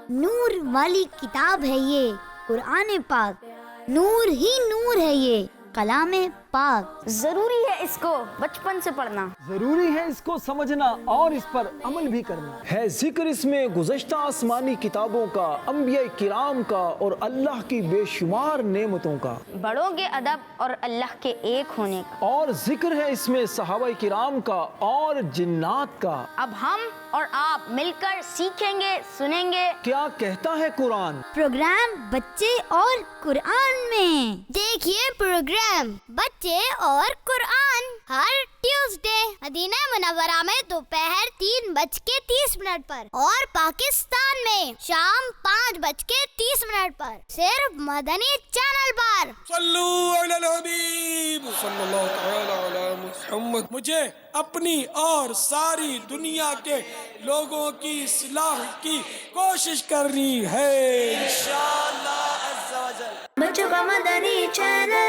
نور والی کتاب ہے یہ قرآن پاک، نور ہی نور ہے یہ کلام پاک۔ ضروری ہے اس کو بچپن سے پڑھنا، ضروری ہے اس کو سمجھنا اور اس پر عمل بھی کرنا۔ ہے ذکر اس میں گزشتہ آسمانی کتابوں کا، انبیاء کرام کا اور اللہ کی بے شمار نعمتوں کا، بڑوں کے ادب اور اللہ کے ایک ہونے کا، اور ذکر ہے اس میں صحابہ کرام کا اور جنات کا۔ اب ہم اور آپ مل کر سیکھیں گے، سنیں گے کیا کہتا ہے قرآن۔ پروگرام بچے اور قرآن میں دیکھیے پروگرام بچے اور قرآن ہر ٹیوزڈے مدینہ منورہ میں دوپہر 3:30 پر اور پاکستان میں شام 5:30 پر صرف مدنی چینل پر۔ صلو علی الحبیب صلی اللہ تعالی علی محمد۔ مجھے اپنی اور ساری دنیا کے لوگوں کی اصلاح کی کوشش کرنی ہے انشاءاللہ عز و جل۔ بچوں کا مدنی چینل